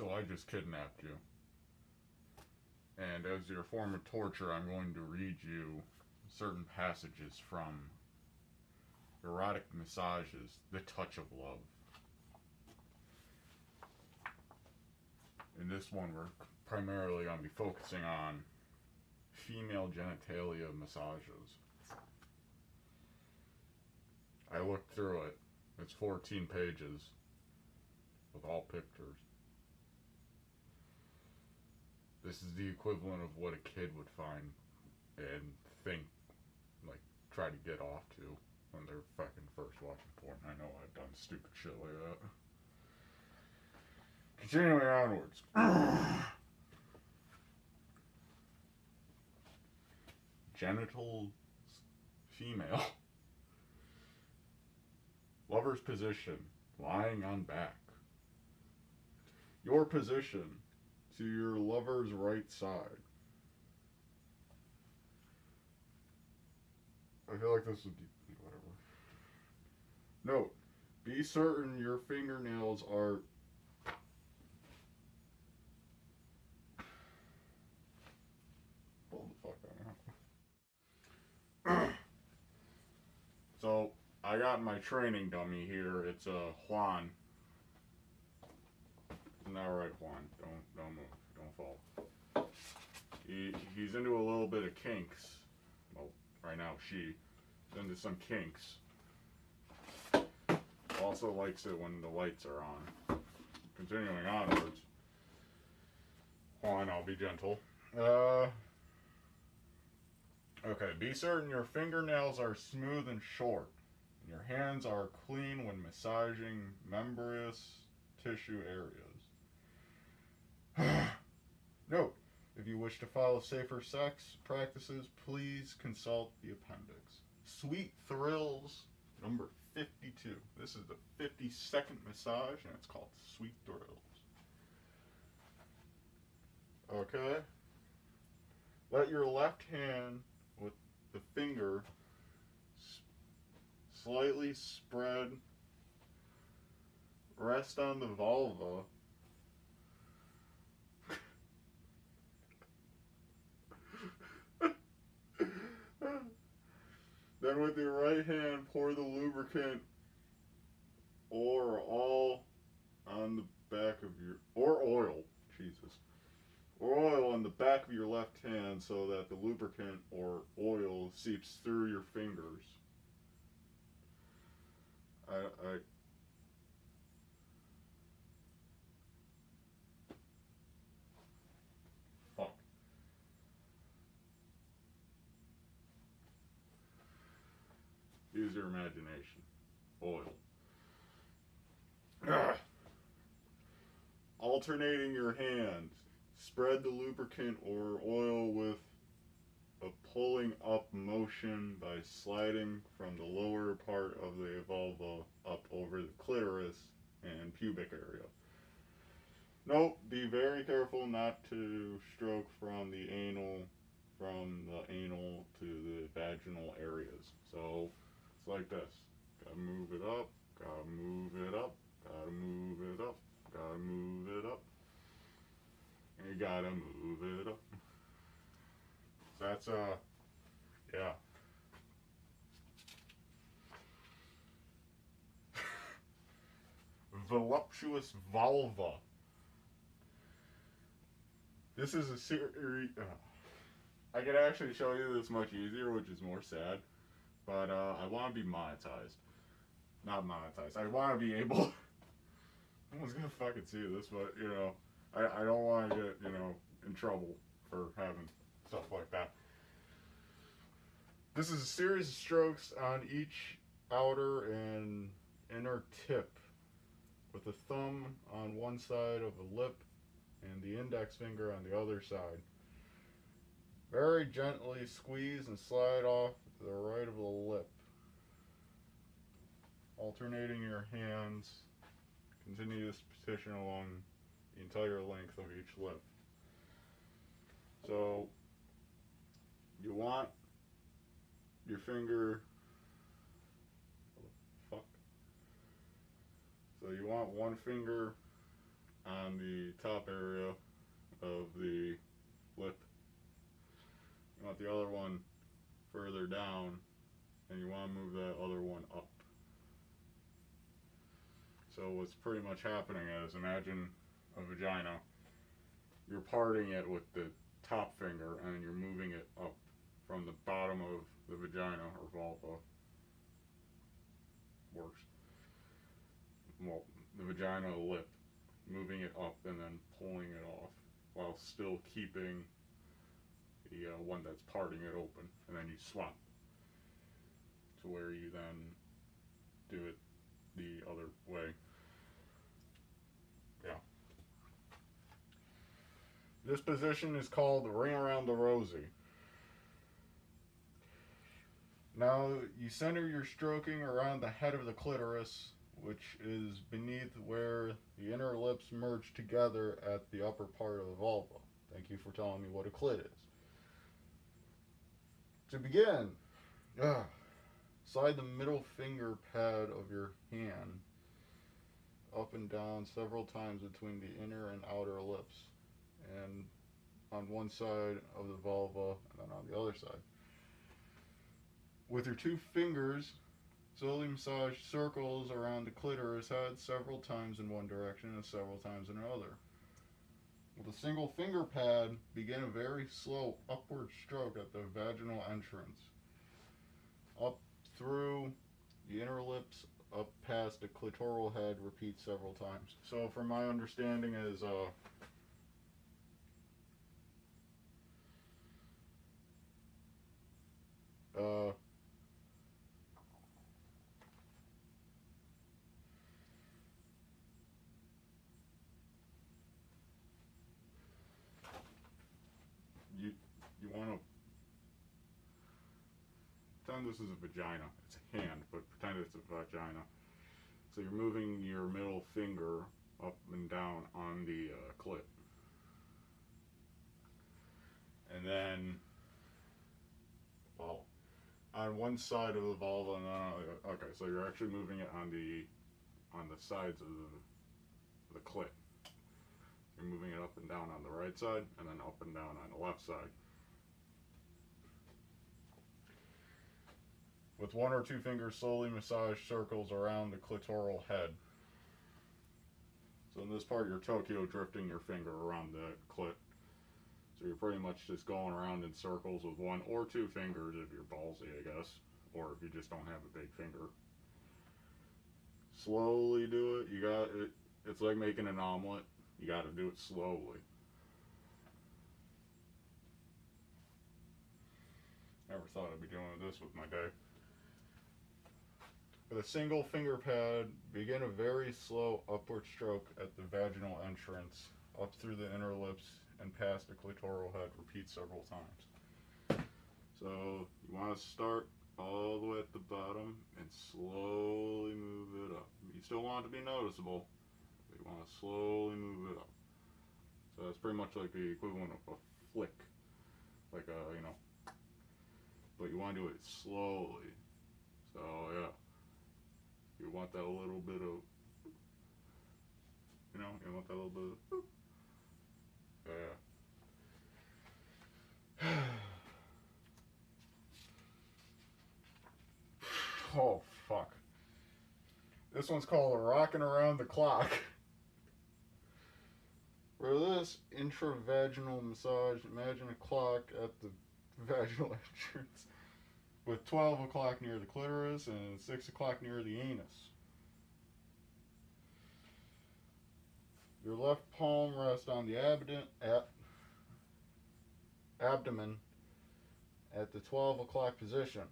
So I just kidnapped you. And as your form of torture, I'm going to read you certain passages from Erotic Massages, The Touch of Love. In this one, we're primarily going to be focusing on female genitalia massages. I looked through it. It's 14 pages with all pictures. This is the equivalent of what a kid would find and think, like, try to get off to when they're fucking first watching porn. I know I've done stupid shit like that. Continuing onwards. Genitals, female. Lover's position, lying on back. Your position, to your lover's right side. I feel like this would be whatever. Note, be certain your fingernails are pull the fuck out. So I got my training dummy here. It's Juan. Isn't that right, Juan? Don't move. Don't fall. He's into a little bit of kinks. Well, right now she's into some kinks. Also likes it when the lights are on. Continuing onwards. Juan, I'll be gentle. Okay, be certain your fingernails are smooth and short, and your hands are clean when massaging membranous tissue areas. Note, if you wish to follow safer sex practices, please consult the appendix. Sweet Thrills, number 52. This is the 52nd massage, and it's called Sweet Thrills. Okay. Let your left hand with the finger slightly spread, rest on the vulva. Then with your right hand, pour the lubricant or all on the back of your, or oil, Jesus, or oil on the back of your left hand so that the lubricant or oil seeps through your fingers. Fuck. Use your imagination. Oil. Alternating your hands. Spread the lubricant or oil with a pulling up motion by sliding from the lower part of the vulva up over the clitoris and pubic area. Note, be very careful not to stroke from the anal to the vaginal areas. So it's like this. Gotta move it up, gotta move it up, gotta move it up, gotta move it up. And you gotta move it up. That's yeah. Voluptuous vulva. This is a series. I could actually show you this much easier, which is more sad. But I want to be monetized. Not monetized. I want to be able. No one's gonna fucking see this, but you know, I don't want to get in trouble for having stuff like that. This is a series of strokes on each outer and inner tip, with the thumb on one side of the lip and the index finger on the other side. Very gently squeeze and slide off to the right of the lip. Alternating your hands, continue this position along the entire length of each lip. So, you want your finger, fuck. So you want one finger on the top area of the lip. You want the other one further down, and you want to move that other one up. So what's pretty much happening is, imagine a vagina. You're parting it with the top finger, and you're moving it up from the bottom of the vagina or vulva. Works. Well, the vagina lip, moving it up and then pulling it off while still keeping the one that's parting it open, and then you swap to where you then do it the other way. Yeah. This position is called the ring around the rosy. Now you center your stroking around the head of the clitoris, which is beneath where the inner lips merge together at the upper part of the vulva. Thank you for telling me what a clit is. To begin, slide the middle finger pad of your hand up and down several times between the inner and outer lips, and on one side of the vulva and then on the other side. With your two fingers, slowly massage circles around the clitoris head several times in one direction and several times in another. With a single finger pad, begin a very slow upward stroke at the vaginal entrance. Up through the inner lips, up past the clitoral head, repeat several times. So from my understanding is, you want to pretend this is a vagina. It's a hand, but pretend it's a vagina. So you're moving your middle finger up and down on the clit. And then, well, on one side of the vulva, and then, okay, so you're actually moving it on the sides of the clit. You're moving it up and down on the right side, and then up and down on the left side. With one or two fingers, slowly massage circles around the clitoral head. So in this part, you're Tokyo drifting your finger around the clit. So you're pretty much just going around in circles with one or two fingers if you're ballsy, I guess. Or if you just don't have a big finger. Slowly do it. You got it. It's like making an omelet. You got to do it slowly. Never thought I'd be doing this with my day. With a single finger pad, begin a very slow upward stroke at the vaginal entrance, up through the inner lips and past the clitoral head. Repeat several times. So you want to start all the way at the bottom and slowly move it up. You still want it to be noticeable, but you want to slowly move it up. So that's pretty much like the equivalent of a flick, like a, but you want to do it slowly. So yeah. You want that little bit of, you want that little bit of, yeah. Oh, fuck. This one's called Rockin' Around the Clock. For this intravaginal massage, imagine a clock at the vaginal entrance, with 12 o'clock near the clitoris and 6 o'clock near the anus. Your left palm rests on the abdomen at the 12 o'clock position.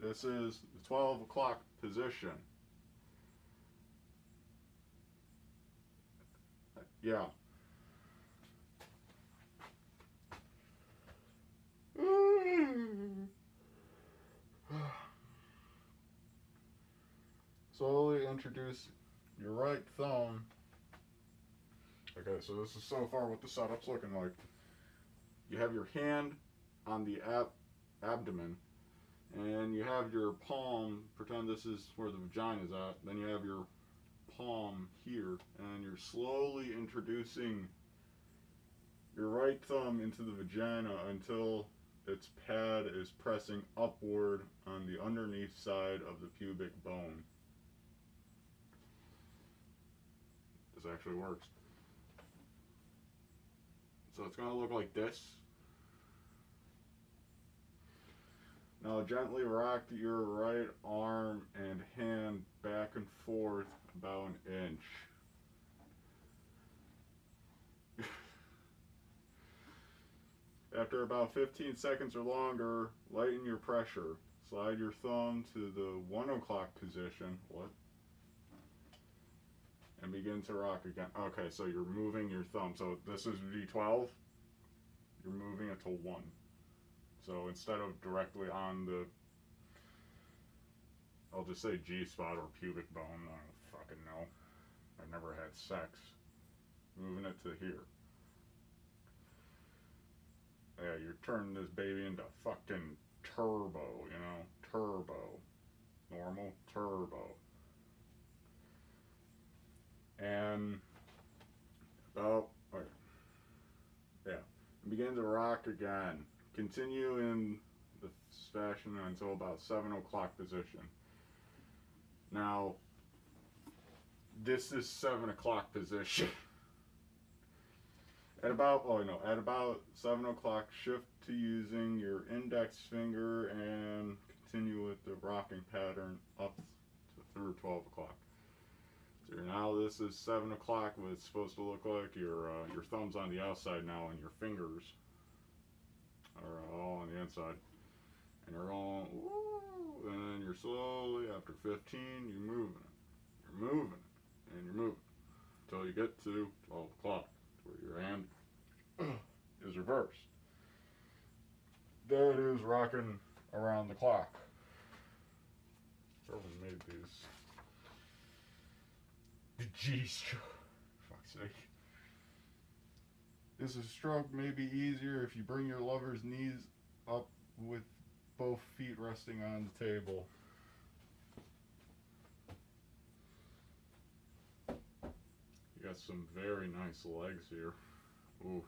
This is the 12 o'clock position. Yeah. Slowly introduce your right thumb. Okay, so this is so far what the setup's looking like. You have your hand on the abdomen, and you have your palm, pretend this is where the vagina is at, then you have your palm thumb here, and you're slowly introducing your right thumb into the vagina until its pad is pressing upward on the underneath side of the pubic bone. This actually works. So it's going to look like this. Now gently rock your right arm and hand back and forth about an inch. After about 15 seconds or longer, lighten your pressure. Slide your thumb to the 1 o'clock position. What? And begin to rock again. Okay, so you're moving your thumb. So this is V12. You're moving it to 1. So instead of directly on the, I'll just say G-spot or pubic bone, I don't fucking know. I've never had sex. Moving it to here. Yeah, you're turning this baby into fucking turbo, you know? Turbo. Normal, turbo. And about, yeah. Begin to rock again. Continue in the fashion until about 7 o'clock position. Now, this is 7 o'clock position. At about 7 o'clock, shift to using your index finger and continue with the rocking pattern up to through 12 o'clock. So now this is 7 o'clock, what it's supposed to look like. Your thumb's on the outside now, and your fingers are all on the inside. And you're all, woo, and then you're slowly, after 15, you're moving it. You're moving it, and you're moving it, until you get to 12 o'clock, where your hand is reversed. That is rocking around the clock. Whoever made these. The G-stroke. Fuck's sake. This stroke may be easier if you bring your lover's knees up with both feet resting on the table. You got some very nice legs here. Ooh.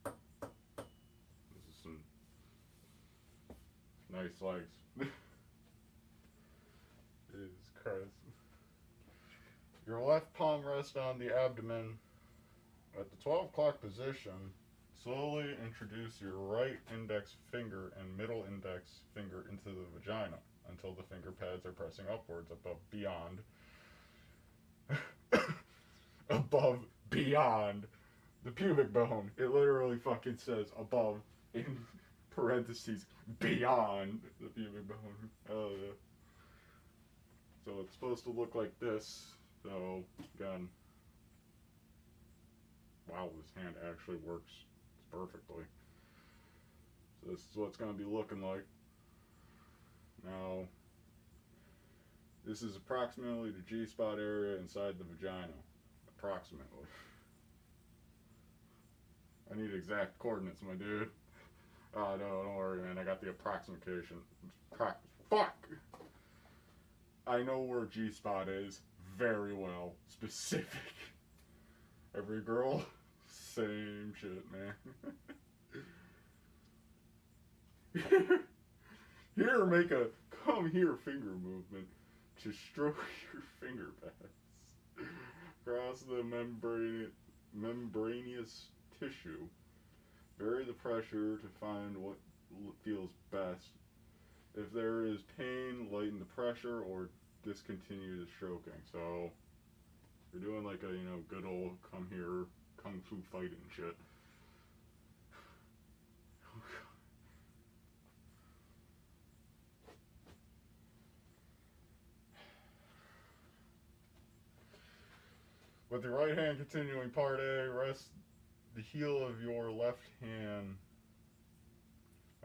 This is some nice legs. Jesus Christ. Your left palm rests on the abdomen. At the 12 o'clock position, slowly introduce your right index finger and middle index finger into the vagina until the finger pads are pressing upwards beyond the pubic bone. It literally fucking says above in parentheses beyond the pubic bone. Oh yeah. So it's supposed to look like this. So again, wow, this hand actually works perfectly. So this is what it's going to be looking like. Now, this is approximately the G-spot area inside the vagina. Approximately. I need exact coordinates, my dude. Oh, no, don't worry, man. I got the approximation. Fuck! I know where G-spot is very well. Specific. Every girl, same shit, man. Here, make a come here finger movement to stroke your finger pads across the membranous tissue. Vary the pressure to find what feels best. If there is pain, lighten the pressure or discontinue the stroking. So, you're doing like a, good old come here, kung fu fighting shit. With the right hand continuing part A, rest the heel of your left hand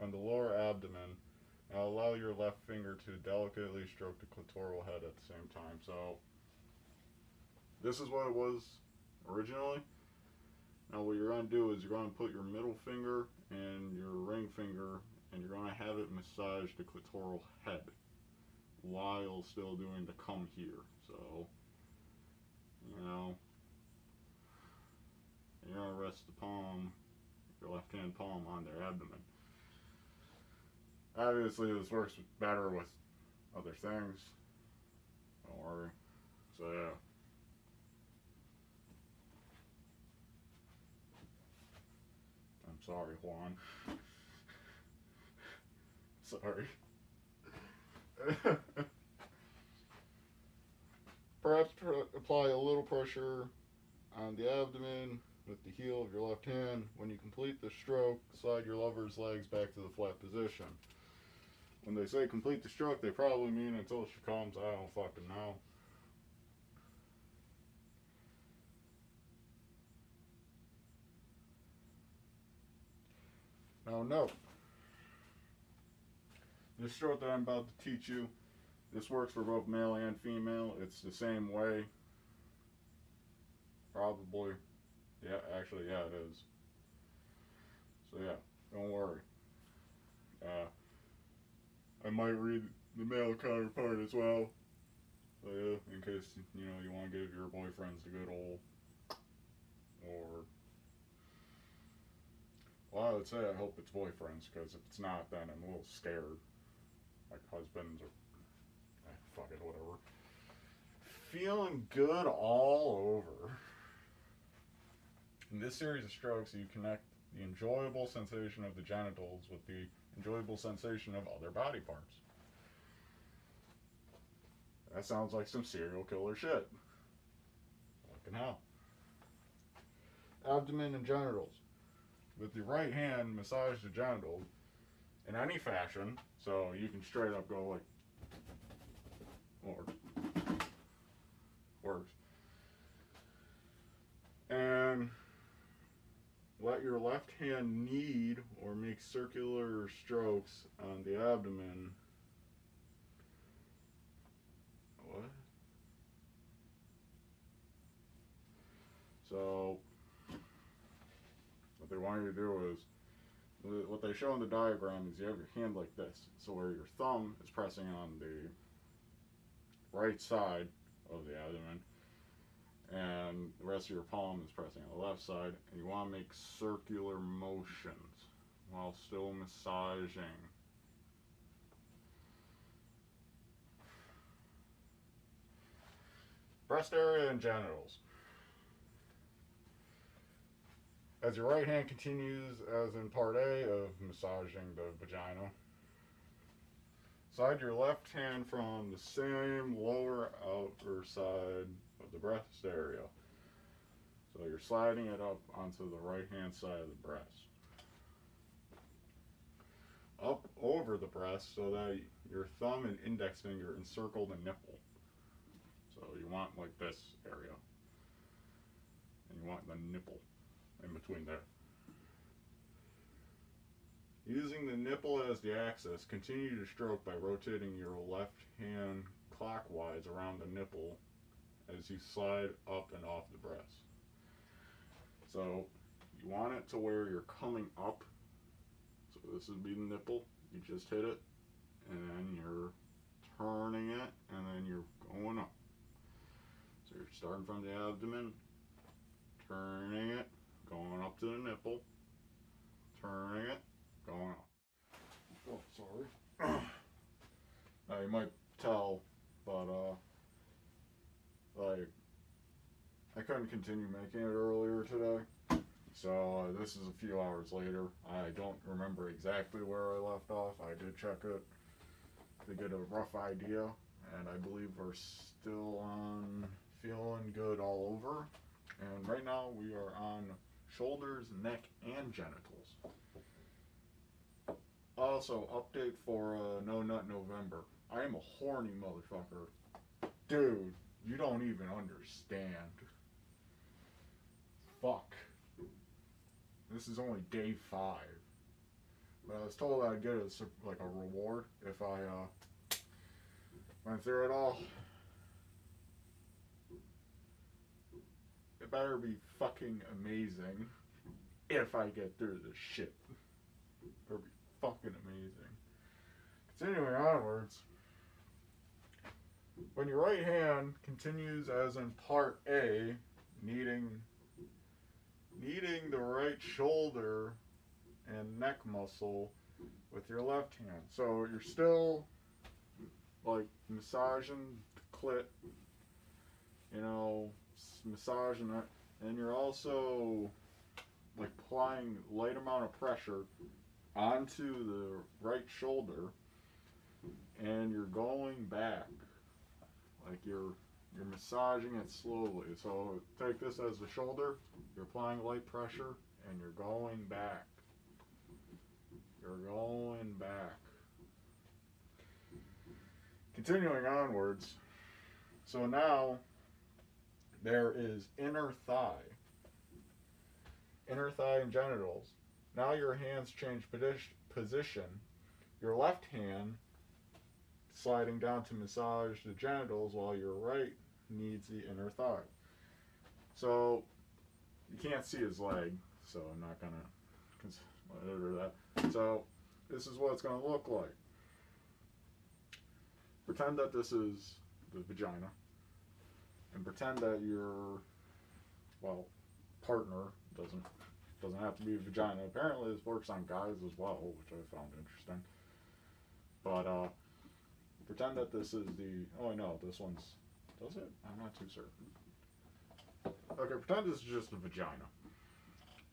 on the lower abdomen. Now allow your left finger to delicately stroke the clitoral head at the same time. So, this is what it was originally. Now what you're going to do is you're going to put your middle finger and your ring finger, and you're going to have have it massage the clitoral head while still doing the come here. So, you're going to rest the palm, your left hand palm on their abdomen. Obviously, this works better with other things. Don't worry. So, yeah. I'm sorry, Juan. Sorry. Perhaps apply a little pressure on the abdomen with the heel of your left hand. When you complete the stroke, slide your lover's legs back to the flat position. When they say complete the stroke, they probably mean until she comes. I don't fucking know. Now, note, this stroke that I'm about to teach you, this works for both male and female. It's the same way. Probably. Yeah, actually, yeah, it is. So, yeah, don't worry. I might read the male counterpart as well. So, yeah, in case, you want to give your boyfriends the good old, or, well, I would say I hope it's boyfriends, because if it's not, then I'm a little scared. Like husbands or, fuck it, whatever. Feeling good all over. In this series of strokes, you connect the enjoyable sensation of the genitals with the enjoyable sensation of other body parts. That sounds like some serial killer shit. Fucking hell. Abdomen and genitals. With your right hand, massage the genitals in any fashion, so you can straight up go like, works. And let your left hand knead or make circular strokes on the abdomen. What? So, what they want you to do is, what they show in the diagram is you have your hand like this. So where your thumb is pressing on the right side of the abdomen, and the rest of your palm is pressing on the left side, and you want to make circular motions while still massaging. Breast area and genitals. As your right hand continues, as in part A of massaging the vagina, slide your left hand from the same lower outer side of the breast area. So you're sliding it up onto the right hand side of the breast. Up over the breast so that your thumb and index finger encircle the nipple. So you want like this area. And you want the nipple in between there. Using the nipple as the axis, continue to stroke by rotating your left hand clockwise around the nipple as you slide up and off the breast. So you want it to where you're coming up. So this would be the nipple. You just hit it, and then you're turning it, and then you're going up. So you're starting from the abdomen, turning it, going up to the nipple, turning it, going up. Oh, sorry. Now you might tell, but like, I couldn't continue making it earlier today. So this is a few hours later. I don't remember exactly where I left off. I did check it to get a rough idea, and I believe we're still on feeling good all over. And right now we are on shoulders, neck, and genitals. Also, update for No Nut November. I am a horny motherfucker. Dude, you don't even understand. Fuck. This is only day 5. But I was told I'd get like a reward if I went through it all. It better be fucking amazing if I get through this shit. It better be fucking amazing. Continuing onwards, when your right hand continues as in part A, kneading the right shoulder and neck muscle with your left hand. So you're still like massaging the clit, you know, massaging it, and you're also like applying light amount of pressure onto the right shoulder, and you're going back, like you're massaging it slowly. So take this as the shoulder, you're applying light pressure, and you're going back. You're going back. Continuing onwards, so now there is inner thigh and genitals. Now your hands change position. Your left hand sliding down to massage the genitals while your right needs the inner thigh. So you can't see his leg, so I'm not gonna consider that. So this is what it's gonna look like. Pretend that this is the vagina, and pretend that your, well, partner doesn't have to be a vagina. Apparently this works on guys as well, which I found interesting. But pretend that this is the, oh I know, this one's, does it? I'm not too certain. Okay, pretend this is just a vagina.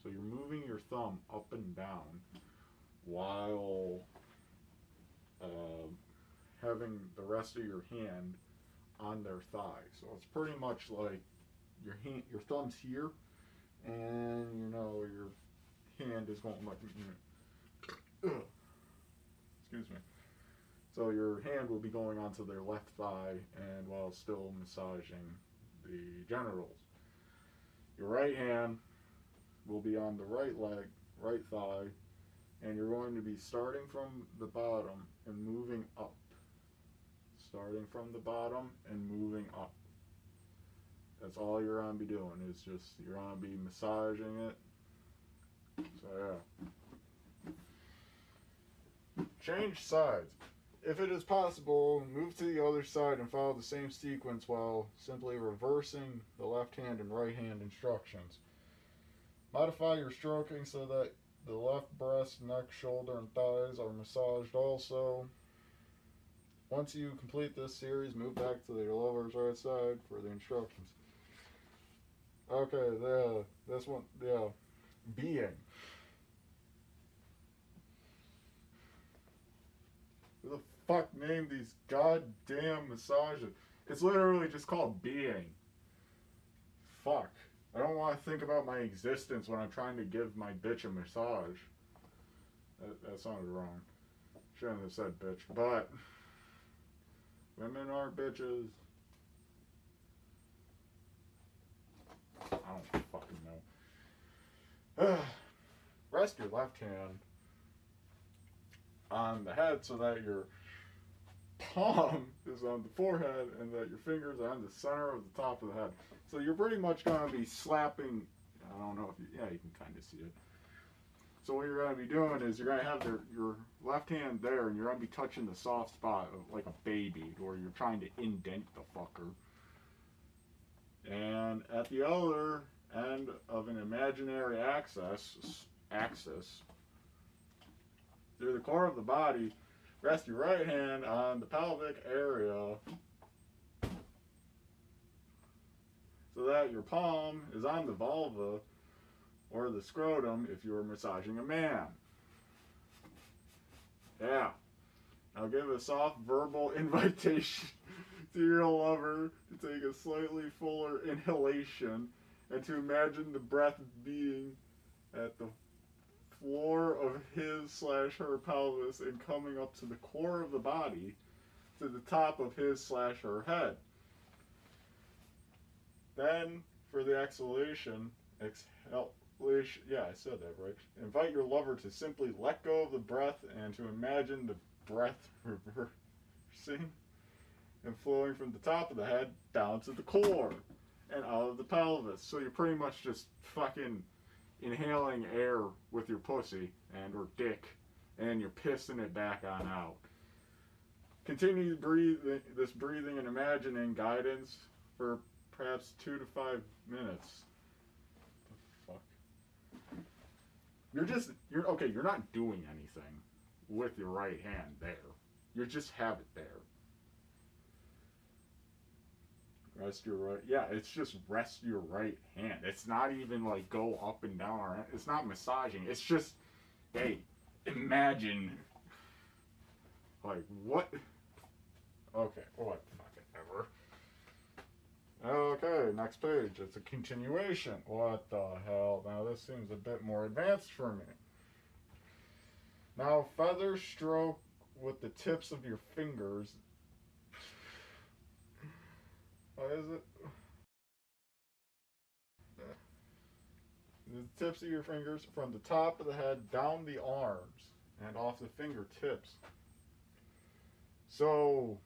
So you're moving your thumb up and down while having the rest of your hand on their thigh. So it's pretty much like your thumb's here, and you know your hand is going like, excuse me. So your hand will be going onto their left thigh, and while still massaging the genitals. Your right hand will be on the right leg, right thigh, and you're going to be starting from the bottom and moving up. Starting from the bottom and moving up. That's all you're going to be doing, is just, you're going to be massaging it. So yeah. Change sides. If it is possible, move to the other side and follow the same sequence while simply reversing the left hand and right hand instructions. Modify your stroking so that the left breast, neck, shoulder, and thighs are massaged also. Once you complete this series, move back to the lover's right side for the instructions. Okay, this one, being. Who the fuck named these goddamn massages? It's literally just called being. Fuck. I don't want to think about my existence when I'm trying to give my bitch a massage. That sounded wrong. Shouldn't have said bitch, but women aren't bitches. I don't fucking know. Rest your left hand on the head so that your palm is on the forehead and that your fingers are on the center of the top of the head. So you're pretty much going to be slapping, I don't know if you, yeah, you can kind of see it. So what you're going to be doing is you're going to have your left hand there, and you're going to be touching the soft spot of like a baby, or you're trying to indent the fucker. And at the other end of an imaginary axis, through the core of the body, rest your right hand on the pelvic area so that your palm is on the vulva or the scrotum if you're massaging a man. Yeah. Now give a soft verbal invitation to your lover to take a slightly fuller inhalation and to imagine the breath being at the floor of his/her pelvis and coming up to the core of the body to the top of his/her head. Then, for the exhalation, yeah, I said that right. Invite your lover to simply let go of the breath and to imagine the breath reversing and flowing from the top of the head down to the core and out of the pelvis. So you're pretty much just fucking inhaling air with your pussy and or dick, and you're pissing it back on out. Continue this breathing and imagining guidance for perhaps 2 to 5 minutes. What the fuck? You're okay, you're not doing anything with your right hand there. You just have it there. Rest your right. Yeah, it's just rest your right hand. It's not even like go up and down. Or it's not massaging. It's just, hey, imagine. Like, what? Okay, what? Fucking ever. Okay, next page. It's a continuation. What the hell? Now, this seems a bit more advanced for me. Now, feather stroke with the tips of your fingers. What is it? The tips of your fingers from the top of the head down the arms and off the fingertips. So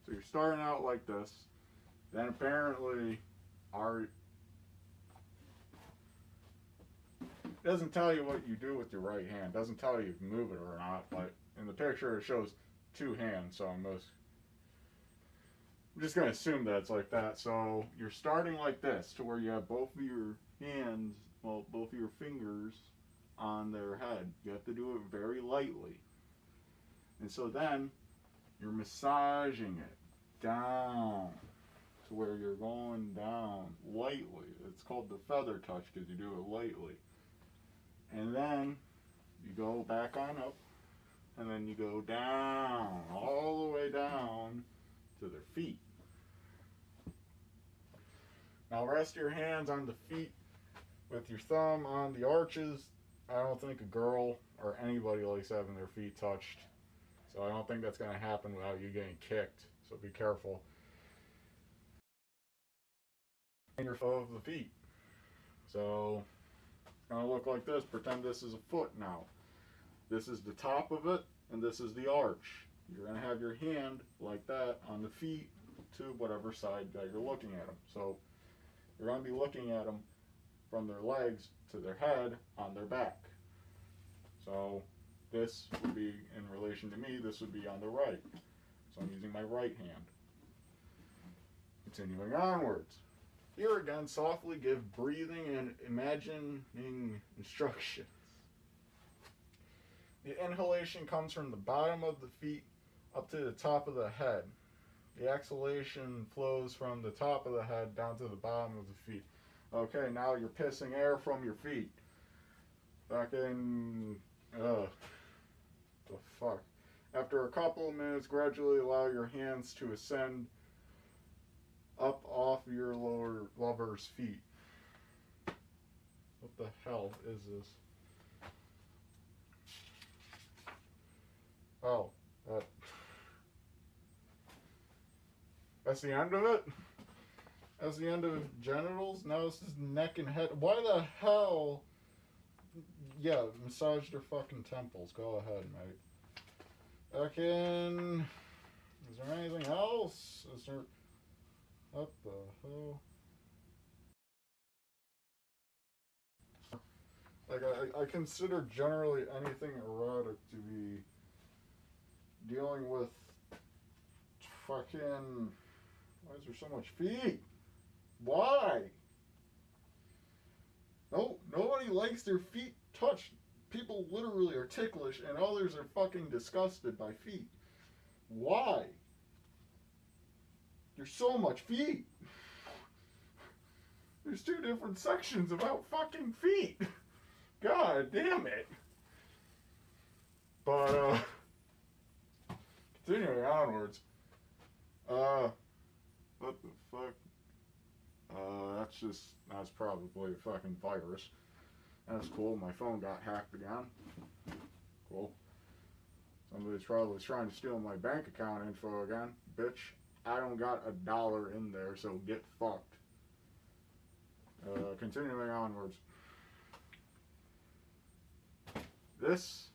you're starting out like this. Then apparently it doesn't tell you what you do with your right hand. It doesn't tell you if you move it or not. But in the picture it shows 2 hands, so I'm just going to assume that it's like that. So you're starting like this to where you have both of your hands, well, both of your fingers on their head. You have to do it very lightly. And so then you're massaging it down to where you're going down lightly. It's called the feather touch because you do it lightly. And then you go back on up, and then you go down, all the way down to their feet. Now rest your hands on the feet with your thumb on the arches. I don't think a girl or anybody likes having their feet touched. So I don't think that's going to happen without you getting kicked. So be careful. And your of the feet. So it's going to look like this. Pretend this is a foot now. This is the top of it, and this is the arch. You're going to have your hand like that on the feet to whatever side that you're looking at them. So you're going to be looking at them from their legs to their head on their back. So this would be, in relation to me, this would be on the right. So I'm using my right hand. Continuing onwards. Here again, softly give breathing and imagining instructions. The inhalation comes from the bottom of the feet up to the top of the head. The exhalation flows from the top of the head down to the bottom of the feet. Okay, now you're pissing air from your feet. Fucking, the fuck. After a couple of minutes, gradually allow your hands to ascend up off your lover's feet. What the hell is this? Oh, that's the end of it? That's the end of genitals? Now this is neck and head. Why the hell? Yeah, massage their fucking temples. Go ahead, mate. Fucking. Is there anything else? Is there. What the hell? Like, I consider generally anything erotic to be dealing with fucking. Why is there so much feet? Why? No, nobody likes their feet touched. People literally are ticklish, and others are fucking disgusted by feet. Why? There's so much feet. There's 2 different sections about fucking feet. God damn it. But, continuing onwards. What the fuck? That's probably a fucking virus. That's cool. My phone got hacked again. Cool. Somebody's probably trying to steal my bank account info again. Bitch, I don't got $1 in there, so get fucked. Continuing onwards. This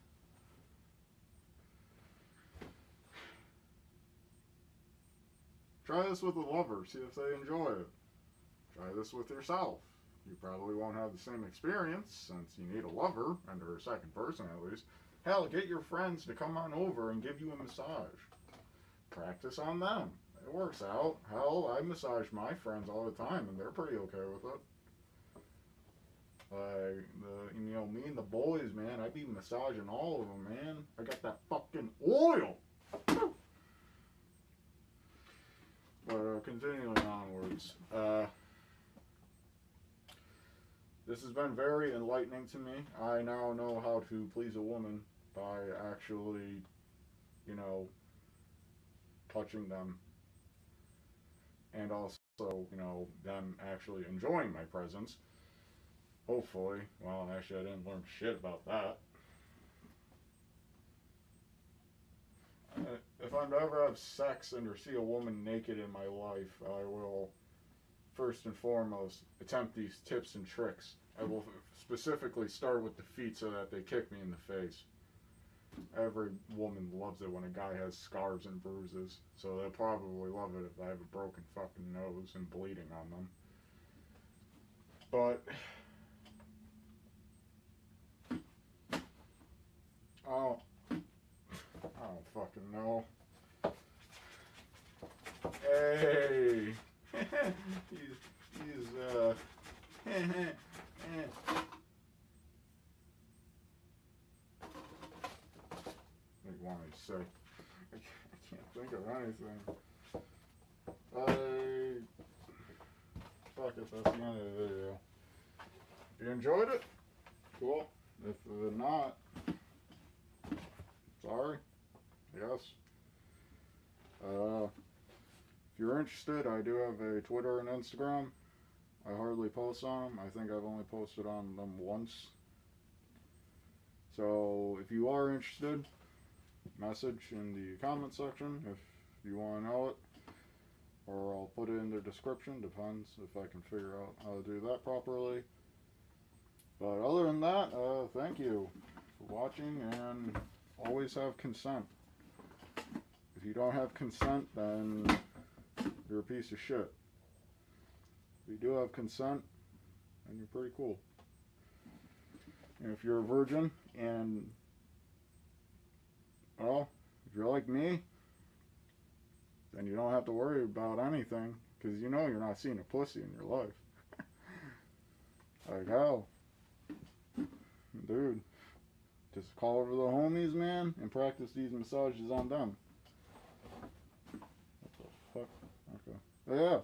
try this with a lover, see if they enjoy it. Try this with yourself. you probably won't have the same experience since you need a lover, and or a second person at least. Hell, get your friends to come on over and give you a massage. Practice on them. It works out. Hell, I massage my friends all the time, and they're pretty okay with it. Me and the boys, man, I be massaging all of them, man. I got that fucking oil. But continuing onwards, this has been very enlightening to me. I now know how to please a woman by actually, touching them, and also, them actually enjoying my presence. Hopefully. Well, actually, I didn't learn shit about that. If I'm to ever have sex and or see a woman naked in my life, I will first and foremost attempt these tips and tricks. I will specifically start with the feet so that they kick me in the face. Every woman loves it when a guy has scars and bruises, so they'll probably love it if I have a broken fucking nose and bleeding on them. But I don't fucking know. Hey, he's What do you want me to say? I can't think of anything. Fuck it, that's the end of the video. If you enjoyed it, cool. If not, sorry, yes. If you're interested, I do have a Twitter and Instagram. I hardly post on them. I think I've only posted on them once. So if you are interested, message in the comment section if you want to know it. Or I'll put it in the description, depends if I can figure out how to do that properly. But other than that, thank you for watching, and always have consent. If you don't have consent, then you're a piece of shit. If you do have consent, then you're pretty cool. And if you're a virgin, and, well, if you're like me, then you don't have to worry about anything, because you're not seeing a pussy in your life. Like, hell, dude, just call over the homies, man, and practice these massages on them. What the fuck? Okay. Yeah.